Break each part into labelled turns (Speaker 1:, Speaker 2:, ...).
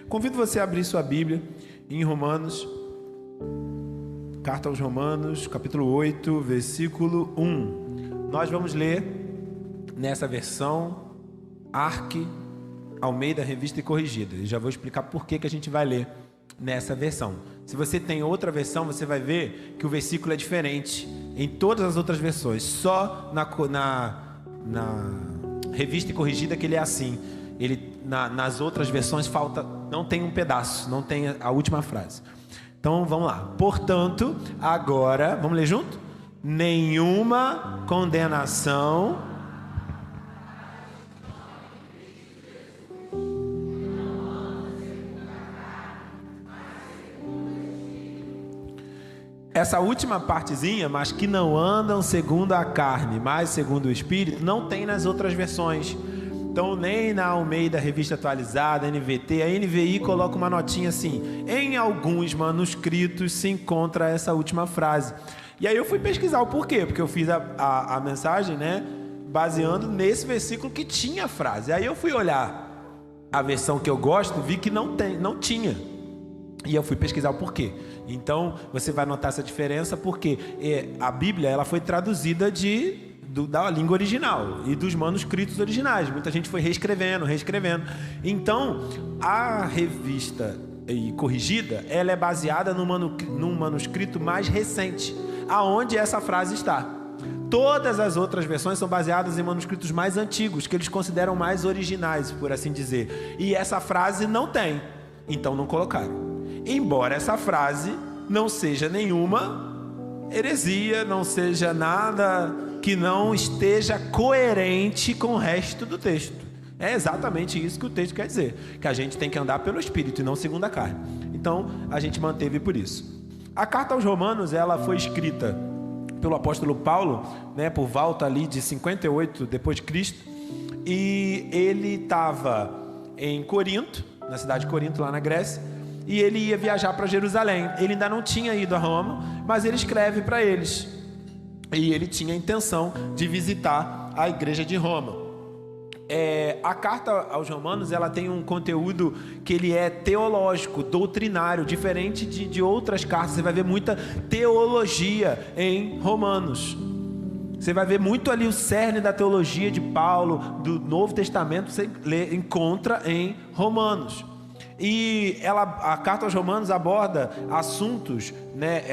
Speaker 1: Convido você a abrir sua Bíblia em Romanos, carta aos Romanos, capítulo 8, versículo 1. Nós vamos ler nessa versão Arque, Almeida, Revista e Corrigida. E já vou explicar por que a gente vai ler nessa versão. Se você tem outra versão, você vai ver que o versículo é diferente em todas as outras versões. Só na Revista e Corrigida que ele é assim. Nas outras versões não tem um pedaço, não tem a última frase. Então vamos lá. Portanto, agora, vamos ler junto? Nenhuma condenação essa última partezinha, mas que não andam segundo a carne, mas segundo o Espírito, não tem nas outras versões. Então, nem na Almeida, Revista Atualizada, NVT, a NVI coloca uma notinha assim: em alguns manuscritos se encontra essa última frase. E aí eu fui pesquisar o porquê, porque eu fiz a mensagem, né, baseando nesse versículo que tinha a frase. Aí eu fui olhar a versão que eu gosto, vi que não tinha. E eu fui pesquisar o porquê. Então, você vai notar essa diferença porque a Bíblia ela foi traduzida da língua original e dos manuscritos originais. Muita gente foi reescrevendo. Então, a Revista e Corrigida, ela é baseada num manuscrito mais recente, aonde essa frase está. Todas as outras versões são baseadas em manuscritos mais antigos, que eles consideram mais originais, por assim dizer. E essa frase não tem, então não colocaram. Embora essa frase não seja nenhuma heresia, não seja nada que não esteja coerente com o resto do texto. É exatamente isso que o texto quer dizer, que a gente tem que andar pelo Espírito e não segundo a carne. Então, a gente manteve por isso. A carta aos Romanos, ela foi escrita pelo apóstolo Paulo, né, por volta ali de 58 depois de Cristo, e ele estava em Corinto, na cidade de Corinto, lá na Grécia, e ele ia viajar para Jerusalém. Ele ainda não tinha ido a Roma, mas ele escreve para eles. E ele tinha a intenção de visitar a igreja de Roma. A carta aos Romanos, ela tem um conteúdo que ele é teológico, doutrinário, diferente de outras cartas. Você vai ver muita teologia em Romanos. Você vai ver muito ali o cerne da teologia de Paulo, do Novo Testamento, você encontra em Romanos. E a carta aos Romanos aborda assuntos, né?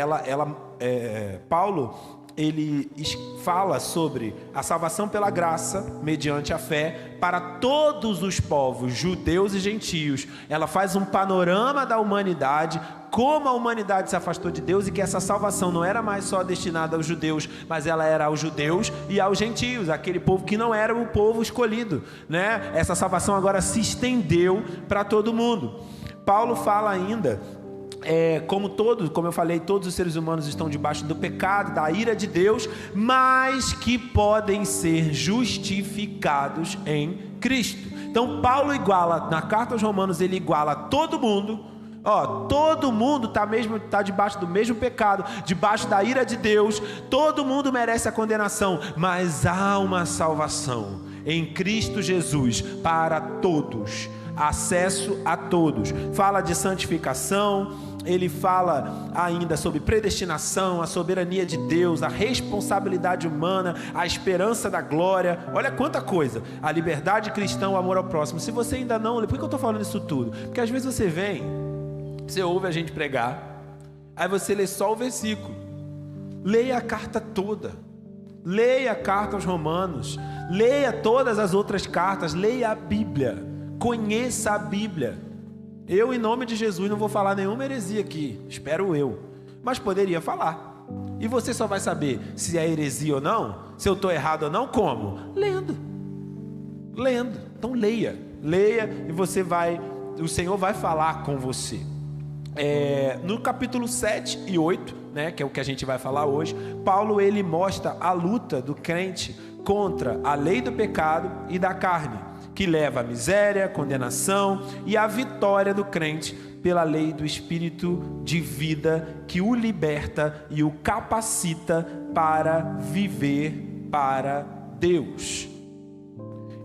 Speaker 1: Paulo, ele fala sobre a salvação pela graça, mediante a fé, para todos os povos, judeus e gentios. Ela faz um panorama da humanidade, como a humanidade se afastou de Deus e que essa salvação não era mais só destinada aos judeus, mas ela era aos judeus e aos gentios, aquele povo que não era o povo escolhido, né? Essa salvação agora se estendeu para todo mundo. Paulo fala ainda, como eu falei, todos os seres humanos estão debaixo do pecado, da ira de Deus, mas que podem ser justificados em Cristo. Então Paulo iguala, na carta aos Romanos, ele iguala todo mundo. Todo mundo está debaixo do mesmo pecado, debaixo da ira de Deus. Todo mundo merece a condenação, mas há uma salvação em Cristo Jesus para todos, acesso a todos. Fala de santificação, ele fala ainda sobre predestinação, a soberania de Deus, a responsabilidade humana, a esperança da glória. Olha quanta coisa, a liberdade cristã, o amor ao próximo. Se você ainda não lê, por que eu estou falando isso tudo? Porque às vezes você ouve a gente pregar, aí você lê só o versículo. Leia a carta toda, leia a carta aos Romanos, leia todas as outras cartas, leia a Bíblia, conheça a Bíblia. Eu, em nome de Jesus, não vou falar nenhuma heresia aqui, espero eu, mas poderia falar. E você só vai saber se é heresia ou não, se eu estou errado ou não, como? Lendo. Então leia e o Senhor vai falar com você. No capítulo 7 e 8, né, que é o que a gente vai falar hoje, Paulo ele mostra a luta do crente contra a lei do pecado e da carne, que leva à miséria, condenação, e à vitória do crente pela lei do Espírito de vida, que o liberta e o capacita para viver para Deus.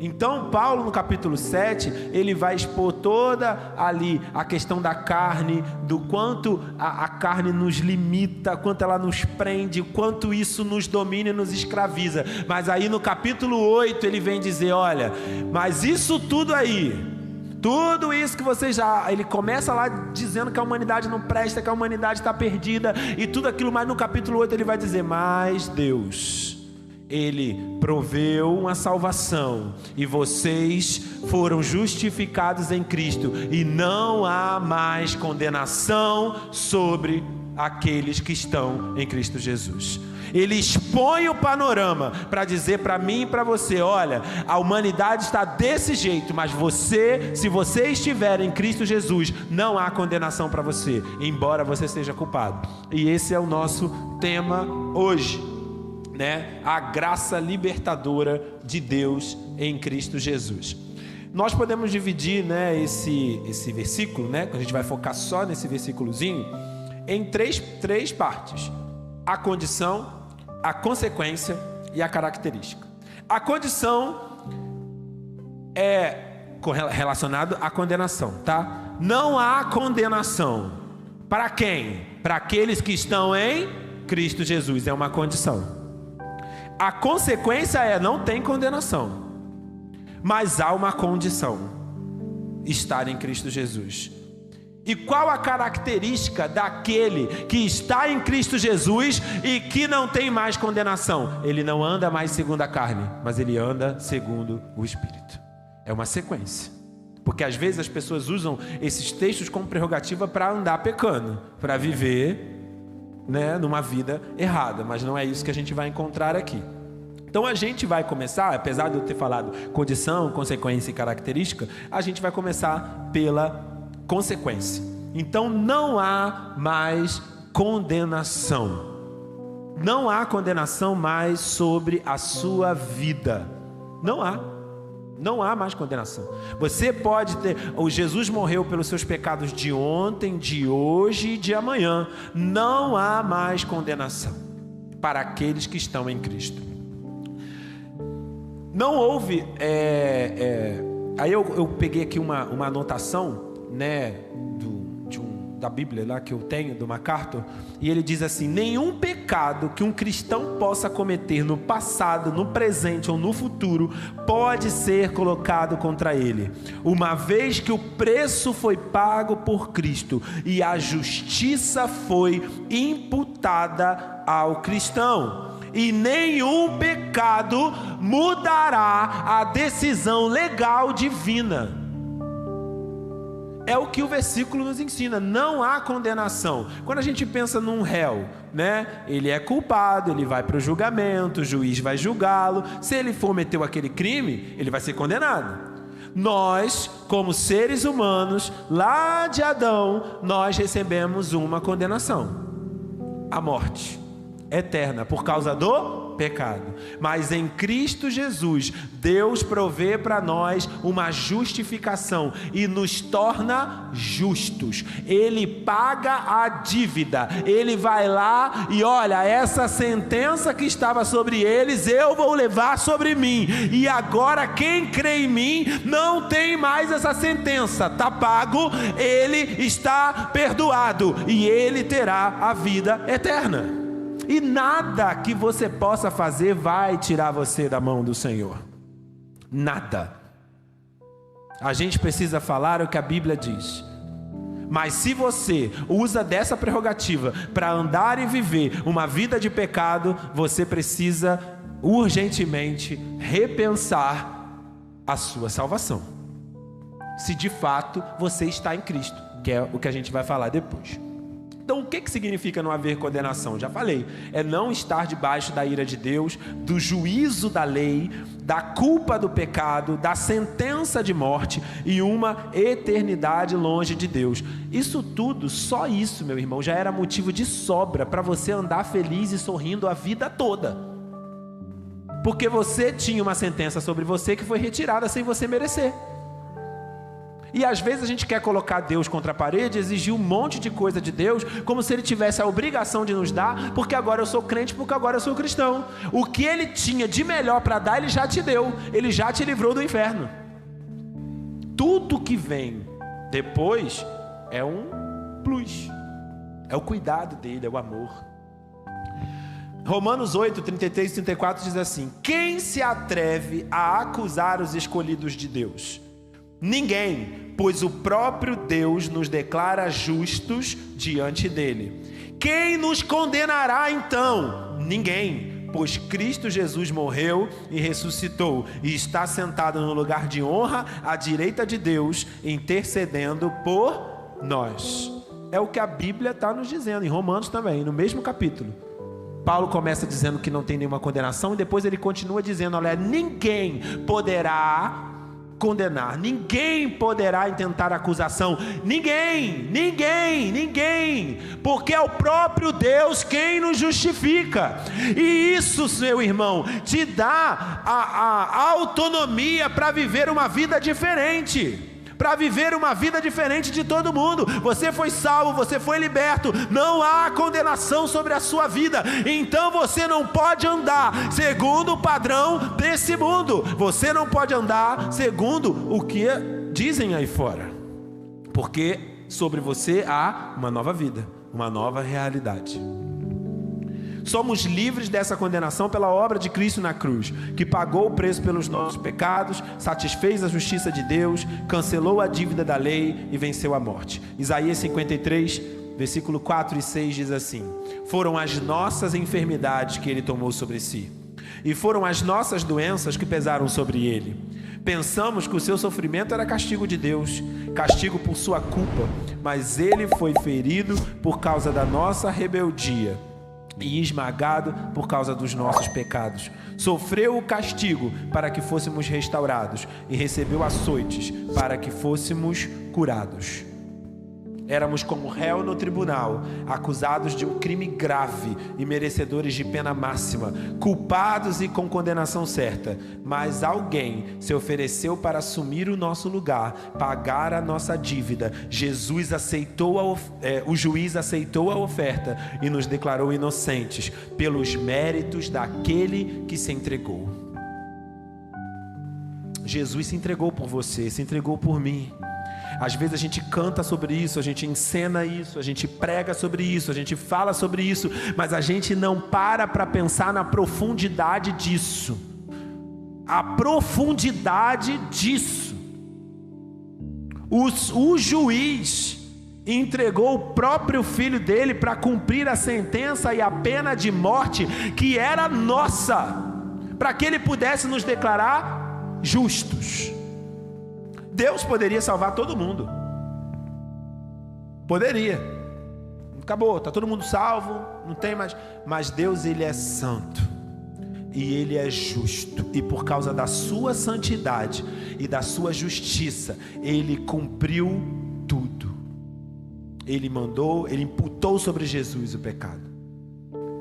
Speaker 1: Então Paulo no capítulo 7, ele vai expor toda ali a questão da carne, do quanto a carne nos limita, quanto ela nos prende, quanto isso nos domina e nos escraviza. Mas aí no capítulo 8 ele vem dizer, olha, mas isso tudo aí, tudo isso que você já... Ele começa lá dizendo que a humanidade não presta, que a humanidade está perdida e tudo aquilo, mas no capítulo 8 ele vai dizer, mas Deus... Ele proveu uma salvação e vocês foram justificados em Cristo e não há mais condenação sobre aqueles que estão em Cristo Jesus. Ele expõe o panorama para dizer para mim e para você, olha, a humanidade está desse jeito, mas você, se você estiver em Cristo Jesus, não há condenação para você, embora você seja culpado. E esse é o nosso tema hoje, né? A graça libertadora de Deus em Cristo Jesus. Nós podemos dividir, né, esse versículo, né, que a gente vai focar só nesse versículozinho, em três partes: a condição, a consequência e a característica. A condição é relacionado à condenação, tá? Não há condenação. Para quem? Para aqueles que estão em Cristo Jesus, é uma condição. A consequência é, não tem condenação, mas há uma condição: estar em Cristo Jesus. E qual a característica daquele que está em Cristo Jesus e que não tem mais condenação? Ele não anda mais segundo a carne, mas ele anda segundo o Espírito. É uma sequência, porque às vezes as pessoas usam esses textos como prerrogativa para andar pecando, para viver, né, numa vida errada, mas não é isso que a gente vai encontrar aqui. Então a gente vai começar, apesar de eu ter falado condição, consequência e característica, a gente vai começar pela consequência. Então não há mais condenação. Não há condenação mais sobre a sua vida. Não há mais condenação. Você pode ter... O Jesus morreu pelos seus pecados de ontem, de hoje e de amanhã. Não há mais condenação para aqueles que estão em Cristo. Não houve... Aí eu peguei aqui uma anotação, né, da Bíblia lá que eu tenho, do MacArthur, e ele diz assim: nenhum pecado que um cristão possa cometer no passado, no presente ou no futuro pode ser colocado contra ele, uma vez que o preço foi pago por Cristo e a justiça foi imputada ao cristão. E nenhum pecado mudará a decisão legal divina. É o que o versículo nos ensina. Não há condenação. Quando a gente pensa num réu, né, ele é culpado, ele vai para o julgamento, o juiz vai julgá-lo. Se ele cometeu aquele crime, ele vai ser condenado. Nós, como seres humanos, lá de Adão, nós recebemos uma condenação: a morte eterna, por causa do pecado. Mas em Cristo Jesus, Deus provê para nós uma justificação e nos torna justos. Ele paga a dívida. Ele vai lá e olha, essa sentença que estava sobre eles, eu vou levar sobre mim. E agora quem crê em mim não tem mais essa sentença. Está pago, ele está perdoado e ele terá a vida eterna. E nada que você possa fazer vai tirar você da mão do Senhor. Nada. A gente precisa falar o que a Bíblia diz. Mas se você usa dessa prerrogativa para andar e viver uma vida de pecado, você precisa urgentemente repensar a sua salvação. Se de fato você está em Cristo, que é o que a gente vai falar depois. Então o que significa não haver condenação? Já falei, é não estar debaixo da ira de Deus, do juízo da lei, da culpa do pecado, da sentença de morte e uma eternidade longe de Deus. Isso tudo, só isso, meu irmão, já era motivo de sobra para você andar feliz e sorrindo a vida toda. Porque você tinha uma sentença sobre você que foi retirada sem você merecer. E às vezes a gente quer colocar Deus contra a parede, exigir um monte de coisa de Deus, como se Ele tivesse a obrigação de nos dar, porque agora eu sou crente, porque agora eu sou cristão. O que Ele tinha de melhor para dar, Ele já te deu. Ele já te livrou do inferno. Tudo que vem depois é um plus. É o cuidado dele, é o amor. Romanos 8, 33 e 34 diz assim: quem se atreve a acusar os escolhidos de Deus? Ninguém, pois o próprio Deus nos declara justos diante dele. Quem nos condenará então? Ninguém, pois Cristo Jesus morreu e ressuscitou e está sentado no lugar de honra à direita de Deus, intercedendo por nós. É o que a Bíblia está nos dizendo, em Romanos também, no mesmo capítulo. Paulo começa dizendo que não tem nenhuma condenação e depois ele continua dizendo: olha, ninguém poderá condenar, ninguém poderá intentar acusação, ninguém, porque é o próprio Deus quem nos justifica. E isso, meu irmão, te dá a autonomia para viver uma vida diferente, para viver uma vida diferente de todo mundo. Você foi salvo, você foi liberto, não há condenação sobre a sua vida, então você não pode andar segundo o padrão desse mundo, você não pode andar segundo o que dizem aí fora, porque sobre você há uma nova vida, uma nova realidade. Somos livres dessa condenação pela obra de Cristo na cruz, que pagou o preço pelos nossos pecados, satisfez a justiça de Deus, cancelou a dívida da lei e venceu a morte. Isaías 53, versículo 4 e 6 diz assim: foram as nossas enfermidades que Ele tomou sobre si, e foram as nossas doenças que pesaram sobre Ele. Pensamos que o seu sofrimento era castigo de Deus, castigo por sua culpa, mas Ele foi ferido por causa da nossa rebeldia e esmagado por causa dos nossos pecados. Sofreu o castigo para que fôssemos restaurados e recebeu açoites para que fôssemos curados. Éramos como réu no tribunal, acusados de um crime grave e merecedores de pena máxima, culpados e com condenação certa. Mas alguém se ofereceu para assumir o nosso lugar, pagar a nossa dívida. Jesus aceitou o juiz aceitou a oferta e nos declarou inocentes pelos méritos daquele que se entregou. Jesus se entregou por você, se entregou por mim. Às vezes a gente canta sobre isso, a gente encena isso, a gente prega sobre isso, a gente fala sobre isso, mas a gente não para pensar na profundidade disso. A profundidade disso. O juiz entregou o próprio filho dele para cumprir a sentença e a pena de morte que era nossa, para que ele pudesse nos declarar justos. Deus poderia salvar todo mundo, poderia, acabou, está todo mundo salvo, não tem mais. Mas Deus, Ele é santo e Ele é justo, e por causa da sua santidade e da sua justiça, Ele cumpriu tudo. Ele imputou sobre Jesus o pecado,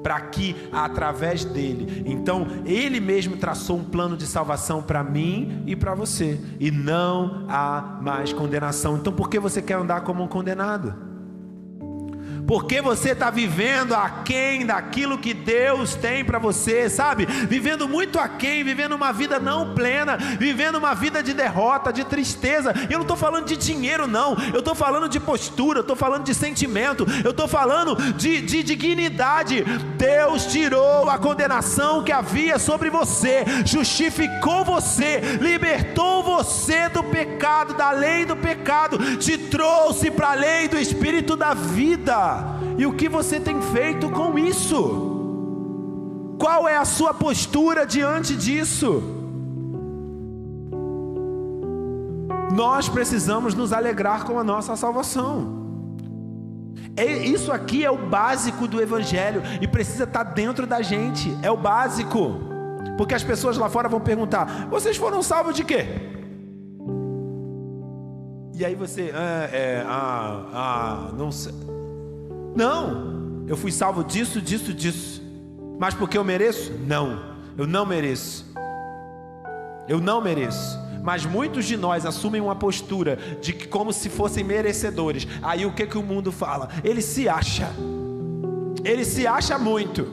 Speaker 1: para que através dele, então Ele mesmo traçou um plano de salvação para mim e para você, e não há mais condenação. Então por que você quer andar como um condenado? Porque você está vivendo aquém daquilo que Deus tem para você, sabe? Vivendo muito aquém, vivendo uma vida não plena, vivendo uma vida de derrota, de tristeza. Eu não estou falando de dinheiro não, eu estou falando de postura, eu estou falando de sentimento, eu estou falando de dignidade. Deus tirou a condenação que havia sobre você, justificou você, libertou você do pecado, da lei do pecado, te trouxe para a lei do Espírito da vida. E o que você tem feito com isso? Qual é a sua postura diante disso? Nós precisamos nos alegrar com a nossa salvação. Isso aqui é o básico do Evangelho e precisa estar dentro da gente. É o básico. Porque as pessoas lá fora vão perguntar: vocês foram salvos de quê? E aí você, não sei. Não, eu fui salvo disso. Mas porque eu mereço? Não, eu não mereço. Mas muitos de nós assumem uma postura de que como se fossem merecedores. Aí o que o mundo fala? Ele se acha muito,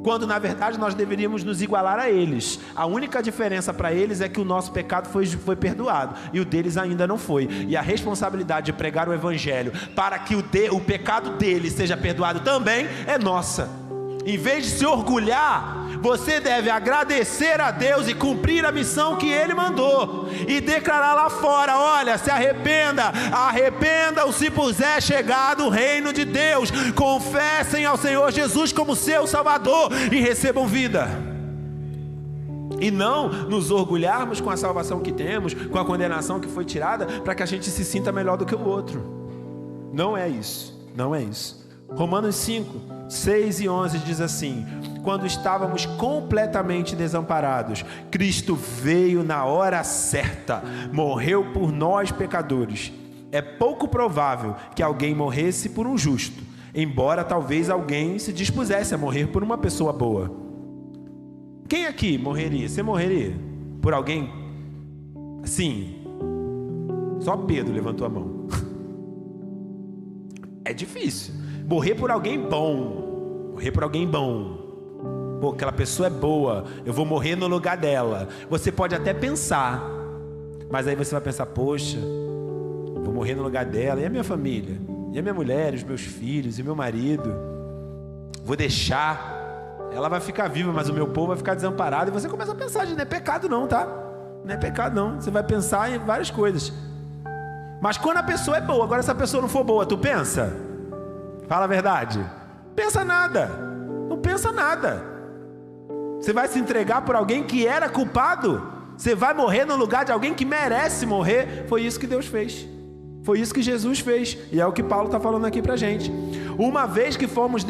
Speaker 1: quando na verdade nós deveríamos nos igualar a eles. A única diferença para eles é que o nosso pecado foi perdoado e o deles ainda não foi. E a responsabilidade de pregar o evangelho para que o pecado deles seja perdoado também é nossa. Em vez de se orgulhar, você deve agradecer a Deus e cumprir a missão que Ele mandou, e declarar lá fora: olha, se arrependam-se, pois é chegado o reino de Deus. Confessem ao Senhor Jesus como seu Salvador e recebam vida. E não nos orgulharmos com a salvação que temos, com a condenação que foi tirada, para que a gente se sinta melhor do que o outro. Não é isso, não é isso. Romanos 5, 6 e 11 diz assim: quando estávamos completamente desamparados, Cristo veio na hora certa, morreu por nós pecadores. É pouco provável que alguém morresse por um justo, embora talvez alguém se dispusesse a morrer por uma pessoa boa. Quem aqui morreria? Você morreria por alguém? Sim. Só Pedro levantou a mão. É difícil morrer por alguém bom. Morrer por alguém bom. Pô, aquela pessoa é boa, eu vou morrer no lugar dela. Você pode até pensar, mas aí você vai pensar: poxa, vou morrer no lugar dela. E a minha família? E a minha mulher, os meus filhos, e meu marido? Vou deixar. Ela vai ficar viva, mas o meu povo vai ficar desamparado. E você começa a pensar: não é pecado não, tá? Não é pecado não. Você vai pensar em várias coisas. Mas quando a pessoa é boa, agora se a pessoa não for boa, tu pensa? Fala a verdade. Pensa nada. Não pensa nada. Você vai se entregar por alguém que era culpado? Você vai morrer no lugar de alguém que merece morrer? Foi isso que Deus fez. Foi isso que Jesus fez. E é o que Paulo está falando aqui pra gente. Uma vez que fomos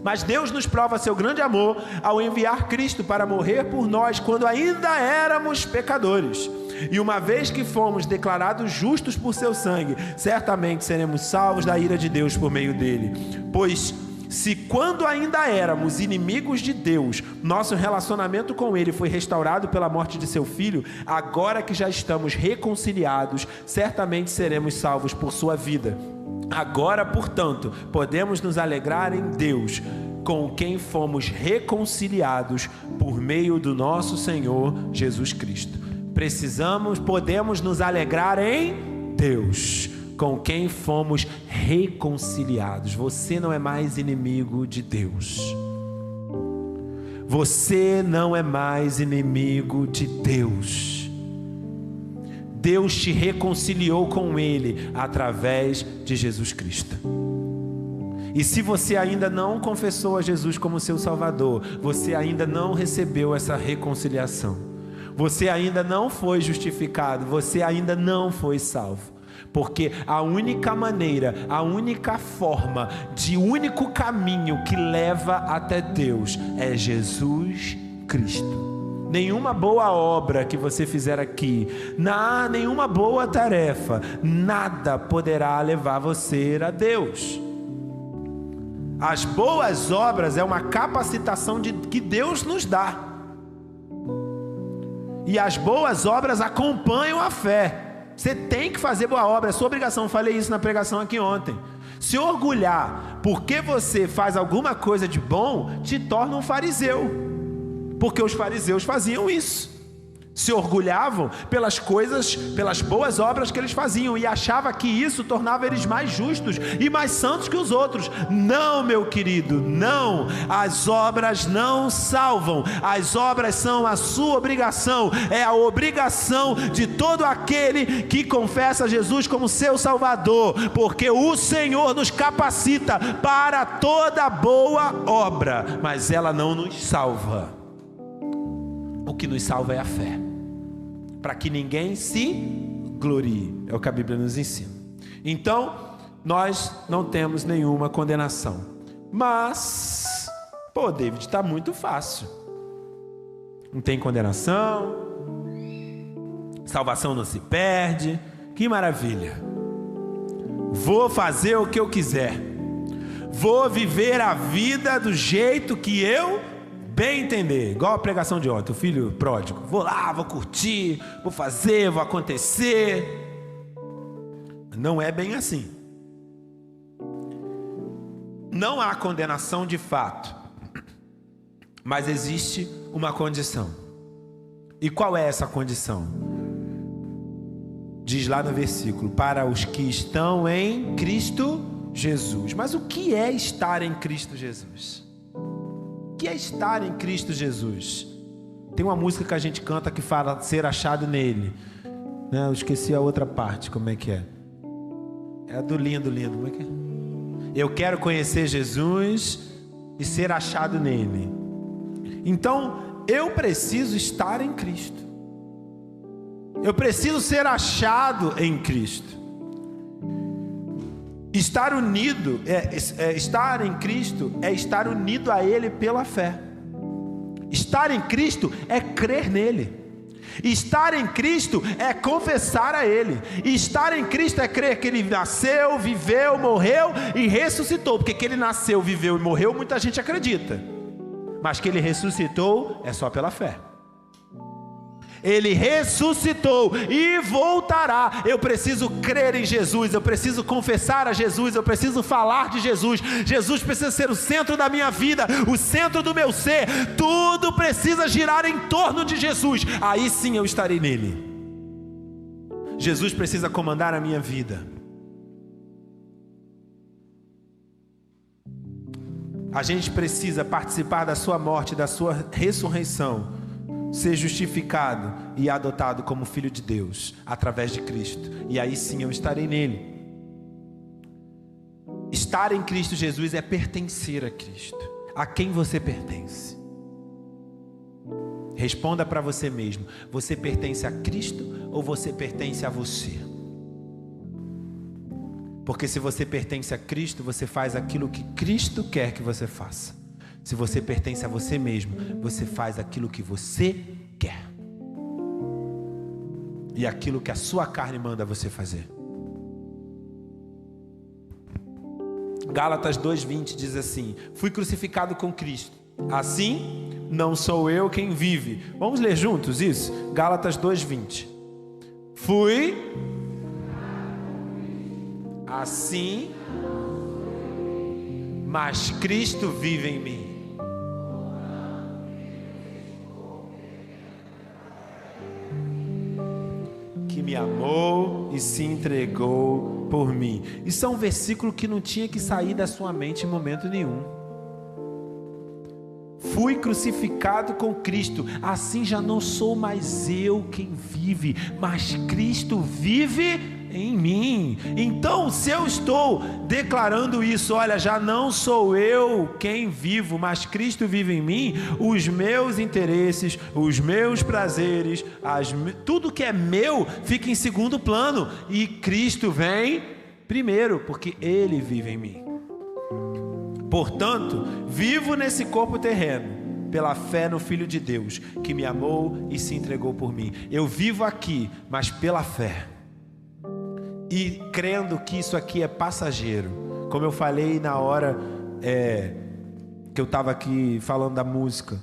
Speaker 1: Mas Deus nos prova seu grande amor ao enviar Cristo para morrer por nós quando ainda éramos pecadores. E uma vez que fomos declarados justos por seu sangue, certamente seremos salvos da ira de Deus por meio dele. Pois se quando ainda éramos inimigos de Deus, nosso relacionamento com ele foi restaurado pela morte de seu filho, agora que já estamos reconciliados, certamente seremos salvos por sua vida. Agora, portanto, podemos nos alegrar em Deus, com quem fomos reconciliados por meio do nosso Senhor Jesus Cristo. Podemos nos alegrar em Deus, com quem fomos reconciliados. Você não é mais inimigo de Deus. Você não é mais inimigo de Deus. Deus te reconciliou com Ele através de Jesus Cristo. E se você ainda não confessou a Jesus como seu Salvador, você ainda não recebeu essa reconciliação. Você ainda não foi justificado, você ainda não foi salvo. Porque a única maneira, a única forma, de único caminho que leva até Deus é Jesus Cristo. Nenhuma boa obra que você fizer aqui, nenhuma boa tarefa, nada poderá levar você a Deus. As boas obras é uma capacitação que Deus nos dá. E as boas obras acompanham a fé. Você tem que fazer boa obra, é sua obrigação. Falei isso na pregação aqui ontem. Se orgulhar porque você faz alguma coisa de bom, te torna um fariseu. Porque os fariseus faziam isso. Se orgulhavam pelas coisas, pelas boas obras que eles faziam, e achava que isso tornava eles mais justos e mais santos que os outros. Não, meu querido, não. As obras não salvam. As obras são a sua obrigação. É a obrigação de todo aquele que confessa Jesus como seu Salvador, porque o Senhor nos capacita para toda boa obra, mas ela não nos salva. O que nos salva é a fé, para que ninguém se glorie, é o que a Bíblia nos ensina. Então, nós não temos nenhuma condenação. Mas, David, está muito fácil. Não tem condenação, salvação não se perde, que maravilha. Vou fazer o que eu quiser, vou viver a vida do jeito que eu bem entender, igual a pregação de ontem, o filho pródigo. Vou lá, vou curtir, vou fazer, vou acontecer. Não é bem assim. Não há condenação de fato, mas existe uma condição. E qual é essa condição? Diz lá no versículo: para os que estão em Cristo Jesus. Mas o que é estar em Cristo Jesus? O que é estar em Cristo Jesus? Tem uma música que a gente canta que fala ser achado nele, né? Eu esqueci a outra parte, como é que é? É a do lindo, como é que é? Eu quero conhecer Jesus e ser achado nele. Então, eu preciso estar em Cristo. Eu preciso ser achado em Cristo. Estar unido, estar em Cristo é estar unido a Ele pela fé. Estar em Cristo é crer nele. Estar em Cristo é confessar a Ele. Estar em Cristo é crer que Ele nasceu, viveu, morreu e ressuscitou. Porque que Ele nasceu, viveu e morreu, muita gente acredita. Mas que Ele ressuscitou é só pela fé. Ele ressuscitou e voltará. Eu preciso crer em Jesus, eu preciso confessar a Jesus, eu preciso falar de Jesus. Jesus precisa ser o centro da minha vida, o centro do meu ser. Tudo precisa girar em torno de Jesus. Aí sim eu estarei nele. Jesus precisa comandar a minha vida. A gente precisa participar da sua morte, da sua ressurreição, ser justificado e adotado como filho de Deus através de Cristo, e aí sim eu estarei nele. Estar em Cristo Jesus é pertencer a Cristo. A quem você pertence? Responda para você mesmo: você pertence a Cristo ou você pertence a você? Porque se você pertence a Cristo, você faz aquilo que Cristo quer que você faça. Se você pertence a você mesmo, você faz aquilo que você quer. E aquilo que a sua carne manda você fazer. Gálatas 2:20 diz assim: fui crucificado com Cristo. Assim, não sou eu quem vive. Vamos ler juntos isso? Gálatas 2:20. Fui. Assim, mas Cristo vive em mim. Que me amou e se entregou por mim. Isso é um versículo que não tinha que sair da sua mente em momento nenhum. Fui crucificado com Cristo, assim já não sou mais eu quem vive, mas Cristo vive em mim. Então, se eu estou declarando isso, olha, já não sou eu quem vivo, mas Cristo vive em mim, os meus interesses, os meus prazeres, tudo que é meu fica em segundo plano, e Cristo vem primeiro, porque Ele vive em mim. Portanto, vivo nesse corpo terreno pela fé no Filho de Deus, que me amou e se entregou por mim. Eu vivo aqui, mas pela fé, e crendo que isso aqui é passageiro. Como eu falei na hora que eu estava aqui falando da música,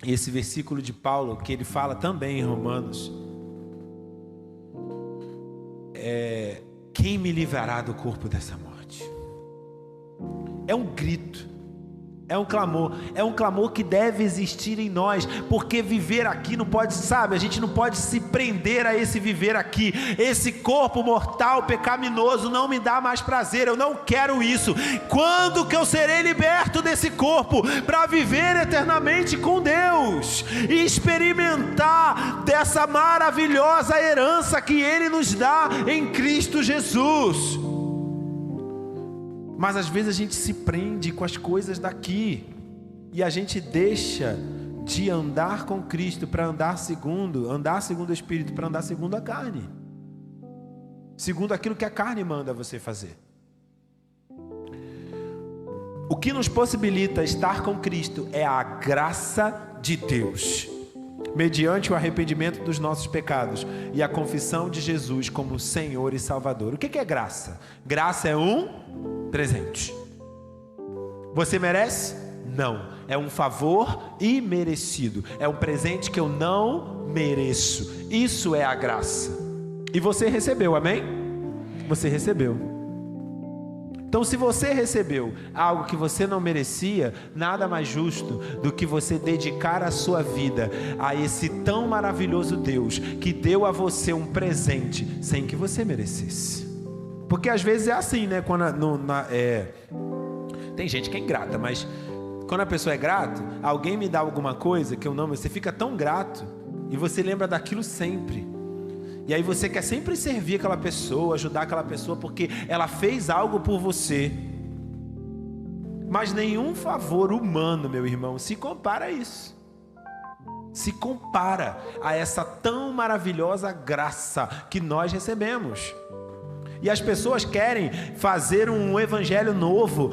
Speaker 1: e esse versículo de Paulo, que ele fala também em Romanos, quem me livrará do corpo dessa morte? É um grito, é um clamor que deve existir em nós, porque viver aqui não pode, sabe, a gente não pode se prender a esse viver aqui. Esse corpo mortal, pecaminoso, não me dá mais prazer, eu não quero isso. Quando que eu serei liberto desse corpo para viver eternamente com Deus e experimentar dessa maravilhosa herança que Ele nos dá em Cristo Jesus? Mas às vezes a gente se prende com as coisas daqui e a gente deixa de andar com Cristo para andar segundo o Espírito, para andar segundo a carne, segundo aquilo que a carne manda você fazer. O que nos possibilita estar com Cristo é a graça de Deus, mediante o arrependimento dos nossos pecados e a confissão de Jesus como Senhor e Salvador. O que é graça? Graça é um presente. Você merece? Não, é um favor imerecido, é um presente que eu não mereço. Isso é a graça. E você recebeu, amém? Você recebeu. Então, se você recebeu algo que você não merecia, nada mais justo do que você dedicar a sua vida a esse tão maravilhoso Deus que deu a você um presente sem que você merecesse. Porque às vezes é assim, né? Tem gente que é ingrata, mas quando a pessoa é grata, alguém me dá alguma coisa que eu não, você fica tão grato e você lembra daquilo sempre. E aí você quer sempre servir aquela pessoa, ajudar aquela pessoa, porque ela fez algo por você. Mas nenhum favor humano, meu irmão, se compara a isso. Se compara a essa tão maravilhosa graça que nós recebemos. E as pessoas querem fazer um evangelho novo,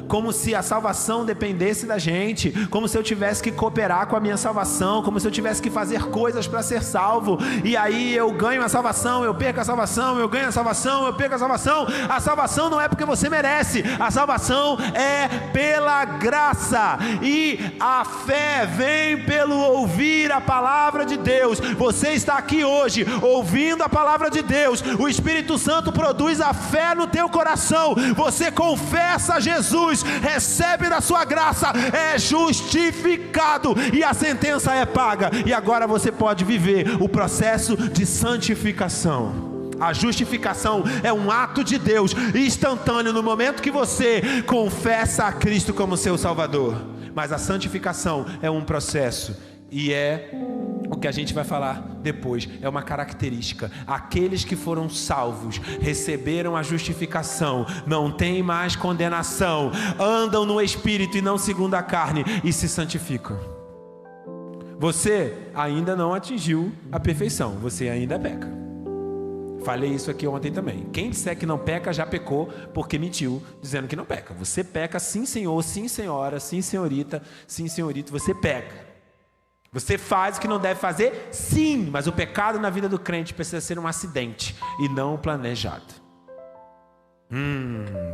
Speaker 1: como se a salvação dependesse da gente, como se eu tivesse que cooperar com a minha salvação, como se eu tivesse que fazer coisas para ser salvo. E aí eu ganho a salvação, eu perco a salvação, eu ganho a salvação, eu perco a salvação. A salvação não é porque você merece, a salvação é pela graça. E a fé vem pelo ouvir a palavra de Deus. Você está aqui hoje ouvindo a palavra de Deus, o Espírito Santo produz a fé no teu coração, você confessa Jesus, recebe da sua graça, é justificado e a sentença é paga, e agora você pode viver o processo de santificação. A justificação é um ato de Deus instantâneo no momento que você confessa a Cristo como seu Salvador, mas a santificação é um processo, e é o que a gente vai falar depois, é uma característica. Aqueles que foram salvos, receberam a justificação, não tem mais condenação, andam no Espírito e não segundo a carne, e se santificam. Você ainda não atingiu a perfeição, você ainda peca. Falei isso aqui ontem também. Quem disser que não peca já pecou, porque mentiu dizendo que não peca. Você peca, sim senhor, sim senhora, sim senhorita, sim senhorito, você peca. Você faz o que não deve fazer? Sim, mas o pecado na vida do crente precisa ser um acidente e não planejado.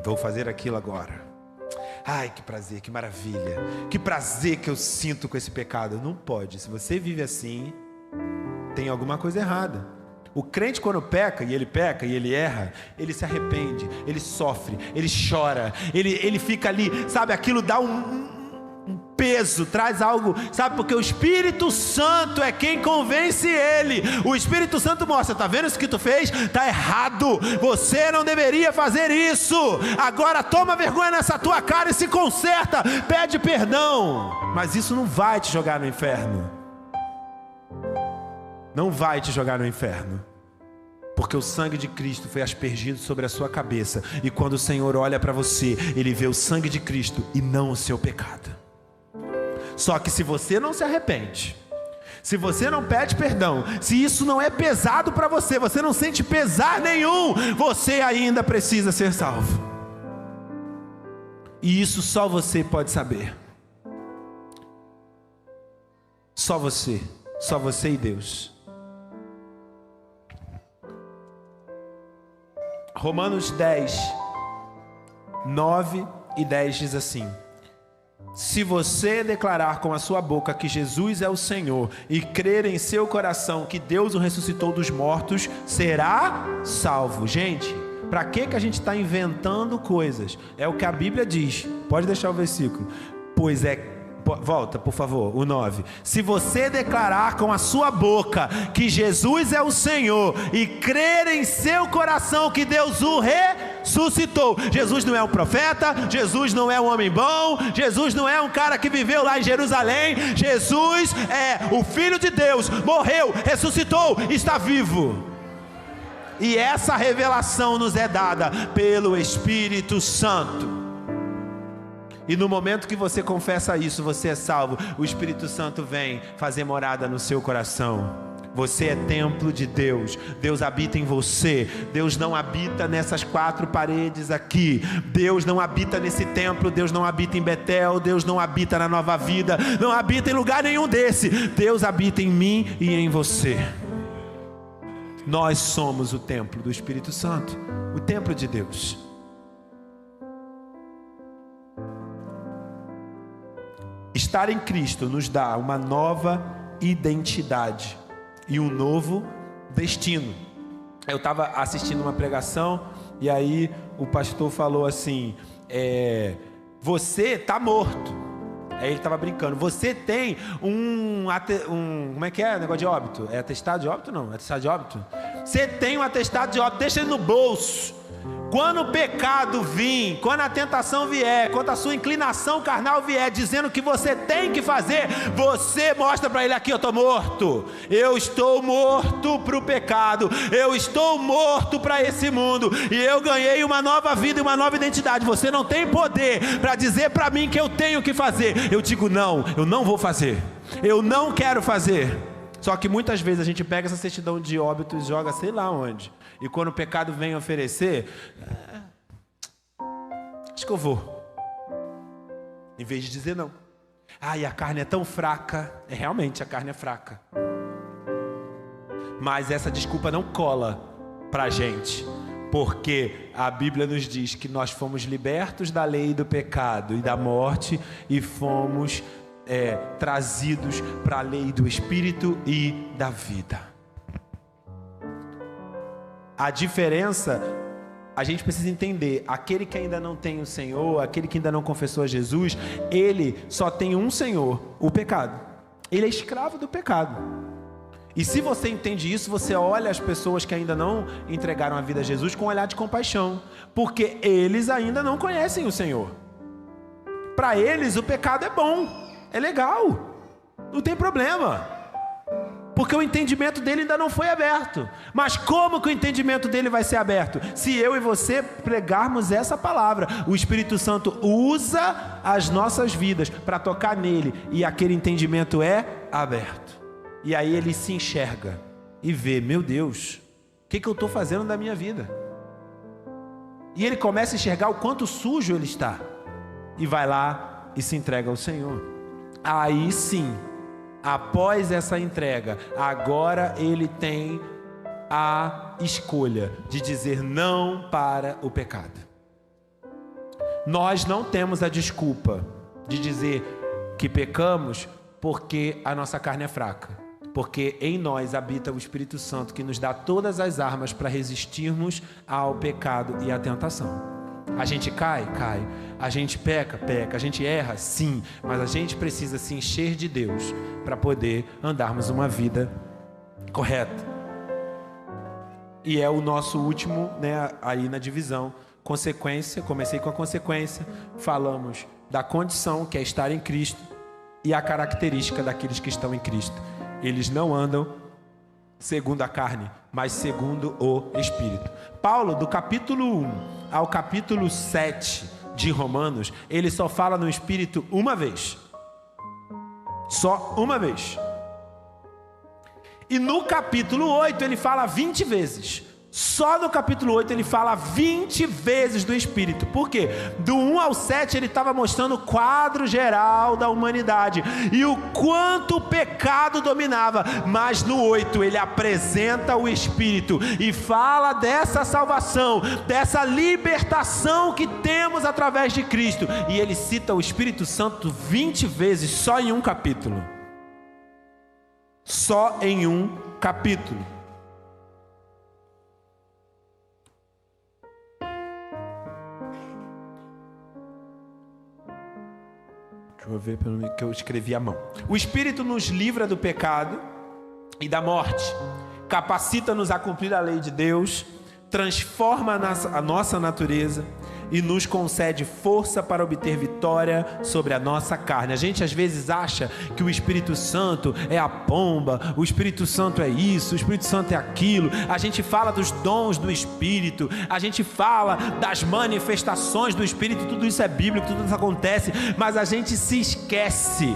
Speaker 1: Vou fazer aquilo agora. Ai, que prazer, que maravilha. Que prazer que eu sinto com esse pecado. Não pode. Se você vive assim, tem alguma coisa errada. O crente, quando peca e ele erra, ele se arrepende, ele sofre, ele chora, ele fica ali, sabe, aquilo dá um peso, traz algo, sabe, porque o Espírito Santo é quem convence ele. O Espírito Santo mostra, tá vendo isso que tu fez? Tá errado, você não deveria fazer isso, agora toma vergonha nessa tua cara e se conserta, pede perdão. Mas isso não vai te jogar no inferno, não vai te jogar no inferno, porque o sangue de Cristo foi aspergido sobre a sua cabeça, e quando o Senhor olha para você, Ele vê o sangue de Cristo e não o seu pecado. Só que se você não se arrepende, se você não pede perdão, se isso não é pesado para você, você não sente pesar nenhum, você ainda precisa ser salvo. E isso só você pode saber. Só você e Deus. Romanos 10, 9 e 10 diz assim: se você declarar com a sua boca que Jesus é o Senhor e crer em seu coração que Deus o ressuscitou dos mortos, será salvo. Gente, para que a gente está inventando coisas? É o que a Bíblia diz. Pode deixar o versículo. Volta, por favor, o 9. Se você declarar com a sua boca que Jesus é o Senhor e crer em seu coração que Deus o ressuscitou. Jesus não é um profeta, Jesus não é um homem bom, Jesus não é um cara que viveu lá em Jerusalém. Jesus é o Filho de Deus, morreu, ressuscitou, está vivo. E essa revelação nos é dada pelo Espírito Santo. E no momento que você confessa isso, você é salvo. O Espírito Santo vem fazer morada no seu coração. Você é templo de Deus. Deus habita em você. Deus não habita nessas 4 paredes aqui. Deus não habita nesse templo. Deus não habita em Betel. Deus não habita na Nova Vida. Não habita em lugar nenhum desse. Deus habita em mim e em você. Nós somos o templo do Espírito Santo, o templo de Deus. estar em Cristo nos dá uma nova identidade e um novo destino. Eu estava assistindo uma pregação e aí o pastor falou assim, você está morto. Aí ele estava brincando, você tem como é que é o negócio de óbito? É atestado de óbito? Não, é atestado de óbito? Você tem um atestado de óbito, deixa ele no bolso. Quando o pecado vir, quando a tentação vier, quando a sua inclinação carnal vier, dizendo que você tem que fazer, você mostra para ele aqui, eu estou morto. Eu estou morto para o pecado. Eu estou morto para esse mundo. E eu ganhei uma nova vida e uma nova identidade. Você não tem poder para dizer para mim que eu tenho que fazer. Eu digo não, eu não vou fazer. Eu não quero fazer. Só que muitas vezes a gente pega essa certidão de óbito e joga sei lá onde. E quando o pecado vem oferecer, acho que eu vou. Em vez de dizer não. E a carne é tão fraca. Realmente a carne é fraca. Mas essa desculpa não cola pra gente. Porque a Bíblia nos diz que nós fomos libertos da lei do pecado e da morte. E fomos trazidos para a lei do Espírito e da vida. A diferença, a gente precisa entender, aquele que ainda não tem o Senhor, aquele que ainda não confessou a Jesus, ele só tem um Senhor, o pecado. Ele é escravo do pecado. E se você entende isso, você olha as pessoas que ainda não entregaram a vida a Jesus com um olhar de compaixão, porque eles ainda não conhecem o Senhor. Para eles o pecado é bom, é legal, não tem problema. Porque o entendimento dele ainda não foi aberto. Mas como que o entendimento dele vai ser aberto? Se eu e você pregarmos essa palavra, o Espírito Santo usa as nossas vidas para tocar nele, e aquele entendimento é aberto. E aí ele se enxerga e vê, meu Deus, o que eu estou fazendo da minha vida? E ele começa a enxergar o quanto sujo ele está. E vai lá e se entrega ao Senhor. Aí sim, após essa entrega, agora ele tem a escolha de dizer não para o pecado. Nós não temos a desculpa de dizer que pecamos porque a nossa carne é fraca. Porque em nós habita o Espírito Santo, que nos dá todas as armas para resistirmos ao pecado e à tentação. A gente cai? Cai. A gente peca? Peca. A gente erra? Sim. Mas a gente precisa se encher de Deus para poder andarmos uma vida correta. E é o nosso último, aí na divisão. Consequência, comecei com a consequência. Falamos da condição, que é estar em Cristo, e a característica daqueles que estão em Cristo. Eles não andam segundo a carne, mas segundo o Espírito. Paulo, do capítulo 1 ao capítulo 7 de Romanos, ele só fala no Espírito uma vez. Só uma vez. E no capítulo 8 ele fala 20 vezes. Só no capítulo 8 ele fala 20 vezes do Espírito. Por quê? Do 1 ao 7 ele estava mostrando o quadro geral da humanidade e o quanto o pecado dominava. Mas no 8 ele apresenta o Espírito e fala dessa salvação, dessa libertação que temos através de Cristo. E ele cita o Espírito Santo 20 vezes só em um capítulo. Só em um capítulo. Deixa eu ver pelo que eu escrevi à mão. O Espírito nos livra do pecado e da morte, capacita-nos a cumprir a lei de Deus, transforma a nossa natureza e nos concede força para obter vitória sobre a nossa carne. A gente às vezes acha que o Espírito Santo é a pomba, o Espírito Santo é isso, o Espírito Santo é aquilo. A gente fala dos dons do Espírito, a gente fala das manifestações do Espírito, tudo isso é bíblico, tudo isso acontece, mas a gente se esquece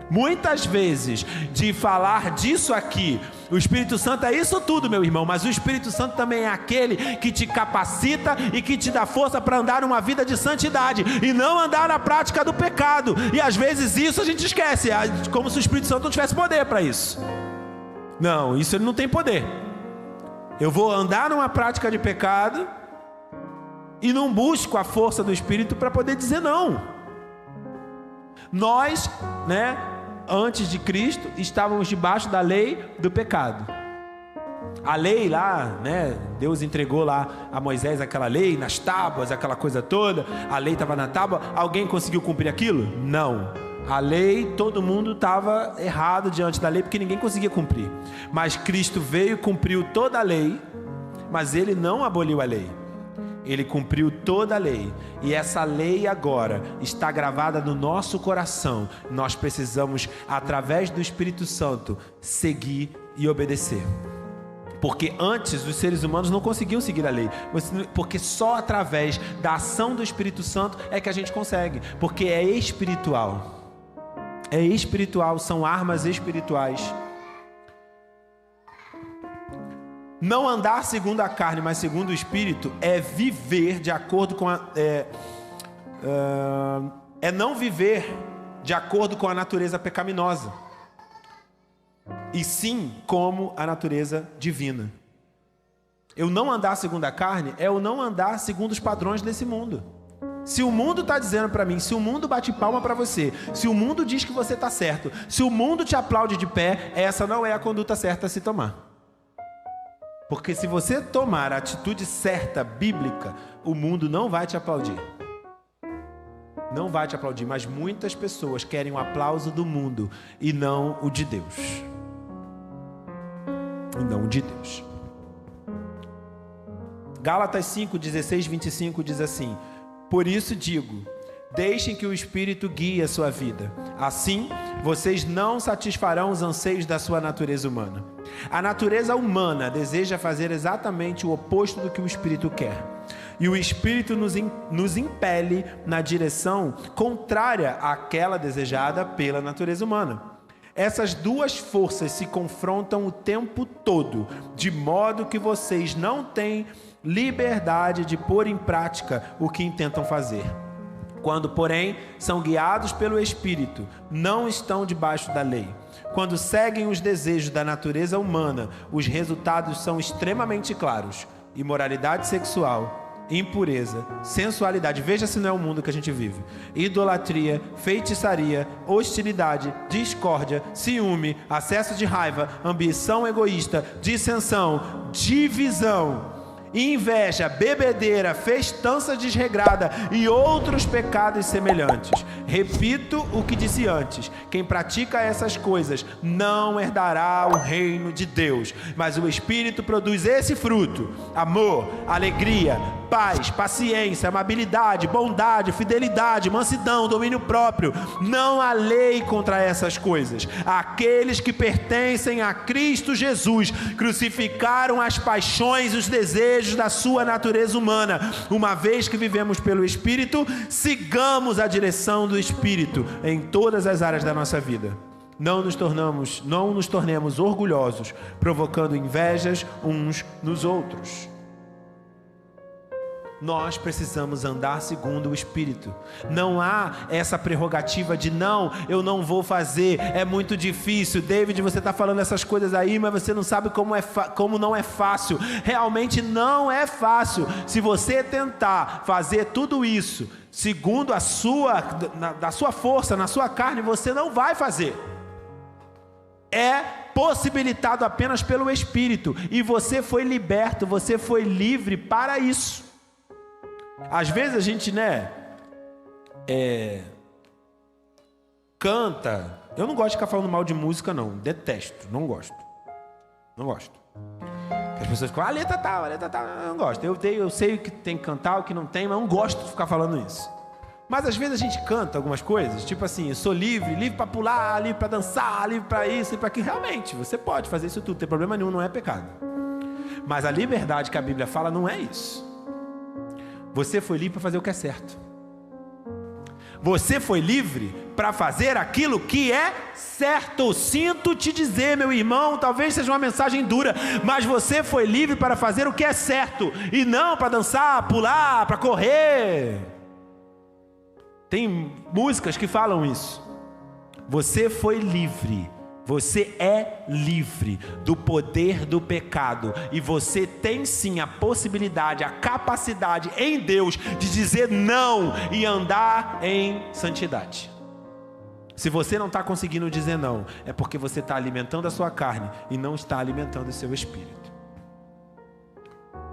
Speaker 1: muitas vezes de falar disso aqui. O Espírito Santo é isso tudo, meu irmão, mas o Espírito Santo também é aquele que te capacita e que te dá força para andar uma vida de santidade e não andar na prática do pecado. E às vezes isso a gente esquece, como se o Espírito Santo não tivesse poder para isso. Não, isso ele não tem poder. Eu vou andar numa prática de pecado e não busco a força do Espírito para poder dizer não. Nós, né, antes de Cristo, estávamos debaixo da lei do pecado. A lei lá, né, Deus entregou lá a Moisés aquela lei, nas tábuas, aquela coisa toda. A lei estava na tábua. Alguém conseguiu cumprir aquilo? Não. A lei, todo mundo estava errado diante da lei, porque ninguém conseguia cumprir. Mas Cristo veio, cumpriu toda a lei, mas Ele não aboliu a lei. Ele cumpriu toda a lei, e essa lei agora está gravada no nosso coração. Nós precisamos, através do Espírito Santo, seguir e obedecer. Porque antes os seres humanos não conseguiam seguir a lei, porque só através da ação do Espírito Santo é que a gente consegue, porque é espiritual. É espiritual, são armas espirituais. Não andar segundo a carne, mas segundo o Espírito, é viver de acordo com não viver de acordo com a natureza pecaminosa, e sim como a natureza divina. Eu não andar segundo a carne é eu não andar segundo os padrões desse mundo. Se o mundo está dizendo para mim, se o mundo bate palma para você, se o mundo diz que você está certo, se o mundo te aplaude de pé, essa não é a conduta certa a se tomar. Porque se você tomar a atitude certa, bíblica, o mundo não vai te aplaudir. Não vai te aplaudir, mas muitas pessoas querem o aplauso do mundo e não o de Deus. E não o de Deus. Gálatas 5, 16, 25 diz assim: por isso digo, deixem que o Espírito guie a sua vida. Assim, vocês não satisfarão os anseios da sua natureza humana. A natureza humana deseja fazer exatamente o oposto do que o Espírito quer. E o Espírito nos impele na direção contrária àquela desejada pela natureza humana. Essas duas forças se confrontam o tempo todo, de modo que vocês não têm liberdade de pôr em prática o que intentam fazer. Quando, porém, são guiados pelo Espírito, não estão debaixo da lei. Quando seguem os desejos da natureza humana, os resultados são extremamente claros: imoralidade sexual, impureza, sensualidade, veja se não é o mundo que a gente vive, idolatria, feitiçaria, hostilidade, discórdia, ciúme, acesso de raiva, ambição egoísta, dissensão, divisão, inveja, bebedeira, festança desregrada e outros pecados semelhantes. Repito o que disse antes: quem pratica essas coisas não herdará o reino de Deus. Mas o Espírito produz esse fruto: amor, alegria, paz, paciência, amabilidade, bondade, fidelidade, mansidão, domínio próprio. Não há lei contra essas coisas. Aqueles que pertencem a Cristo Jesus crucificaram as paixões e os desejos da sua natureza humana. Uma vez que vivemos pelo Espírito, sigamos a direção do Espírito em todas as áreas da nossa vida. Não nos tornemos orgulhosos, provocando invejas uns nos outros. Nós precisamos andar segundo o Espírito. Não há essa prerrogativa de não, eu não vou fazer, é muito difícil. David, você está falando essas coisas aí, mas você não sabe como não é fácil. Realmente não é fácil. Se você tentar fazer tudo isso segundo da sua força, na sua carne, você não vai fazer. É possibilitado apenas pelo Espírito. E você foi liberto, você foi livre para isso. Às vezes a gente, canta. Eu não gosto de ficar falando mal de música, não. Detesto, não gosto. As pessoas ficam, a letra tal, eu não gosto. Eu sei o que tem que cantar, o que não tem, mas não gosto de ficar falando isso. Mas às vezes a gente canta algumas coisas, tipo assim, eu sou livre para pular, livre para dançar, livre para isso e para aquilo. Realmente, você pode fazer isso tudo, não tem problema nenhum, não é pecado. Mas a liberdade que a Bíblia fala não é isso. Você foi livre para fazer o que é certo. Você foi livre para fazer aquilo que é certo. Sinto te dizer, meu irmão, talvez seja uma mensagem dura, mas você foi livre para fazer o que é certo, e não para dançar, pular, para correr. Tem músicas que falam isso. Você foi livre. Você é livre do poder do pecado, e você tem sim a possibilidade, a capacidade em Deus de dizer não e andar em santidade. Se você não está conseguindo dizer não, é porque você está alimentando a sua carne e não está alimentando o seu espírito.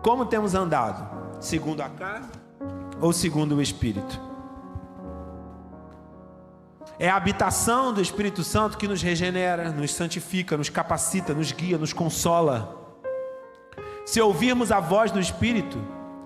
Speaker 1: Como temos andado? Segundo a carne ou segundo o espírito? É a habitação do Espírito Santo que nos regenera, nos santifica, nos capacita, nos guia, nos consola. Se ouvirmos a voz do Espírito,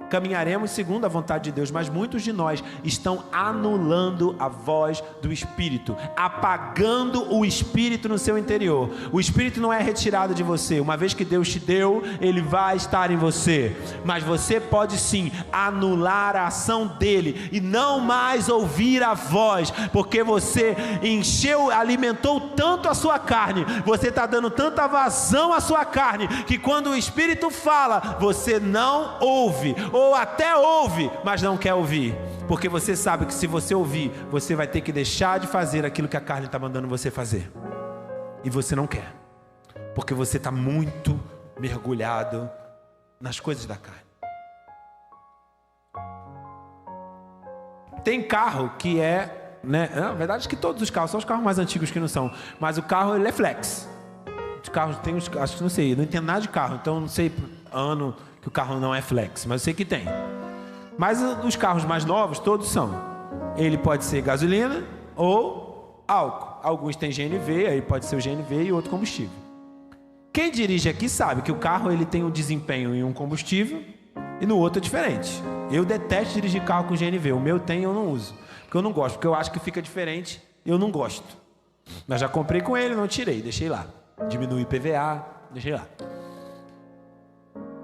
Speaker 1: caminharemos segundo a vontade de Deus, mas muitos de nós estão anulando a voz do Espírito, apagando o Espírito no seu interior. O Espírito não é retirado de você. Uma vez que Deus te deu, ele vai estar em você, mas você pode sim anular a ação dele e não mais ouvir a voz, porque você alimentou tanto a sua carne, você está dando tanta vazão à sua carne, que quando o Espírito fala, você não ouve, ou até ouve, mas não quer ouvir, porque você sabe que se você ouvir, você vai ter que deixar de fazer aquilo que a carne está mandando você fazer, e você não quer, porque você está muito mergulhado nas coisas da carne. Tem carro que é, né? Na verdade, acho que todos os carros, são os carros mais antigos que não são, mas o carro ele é flex. Os carros tem os, acho que não sei, não entendo nada de carro, então não sei ano que o carro não é flex, mas eu sei que tem. Mas os carros mais novos, todos são. Ele pode ser gasolina ou álcool. Alguns têm GNV, aí pode ser o GNV e outro combustível. Quem dirige aqui sabe que o carro ele tem um desempenho em um combustível e no outro é diferente. Eu detesto dirigir carro com GNV. O meu tem e eu não uso, porque eu não gosto, porque eu acho que fica diferente. Eu não gosto. Mas já comprei com ele, não tirei, deixei lá. Diminui IPVA, deixei lá.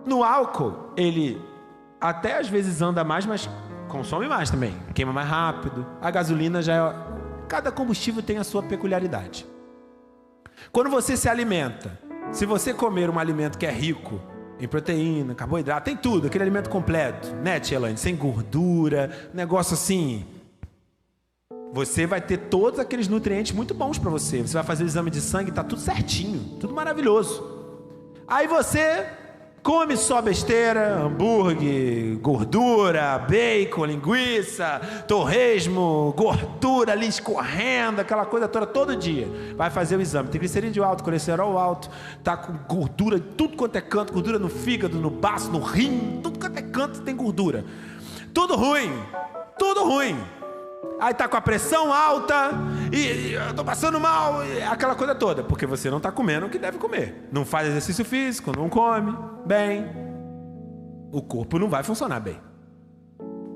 Speaker 1: No álcool, ele até às vezes anda mais, mas consome mais também. Queima mais rápido. A gasolina já é... Cada combustível tem a sua peculiaridade. Quando você se alimenta, se você comer um alimento que é rico em proteína, carboidrato, tem tudo, aquele alimento completo, né, Tia Elaine? Sem gordura, negócio assim... Você vai ter todos aqueles nutrientes muito bons para você. Você vai fazer o exame de sangue, tá tudo certinho, tudo maravilhoso. Aí você come só besteira, hambúrguer, gordura, bacon, linguiça, torresmo, gordura ali escorrendo, aquela coisa toda, todo dia. Vai fazer o exame, tem glicerídeo alto, colesterol alto, tá com gordura de tudo quanto é canto, gordura no fígado, no baço, no rim, tudo quanto é canto tem gordura. Tudo ruim, tudo ruim. Aí tá com a pressão alta e eu tô passando mal, aquela coisa toda, porque você não tá comendo o que deve comer. Não faz exercício físico, não come bem. O corpo não vai funcionar bem,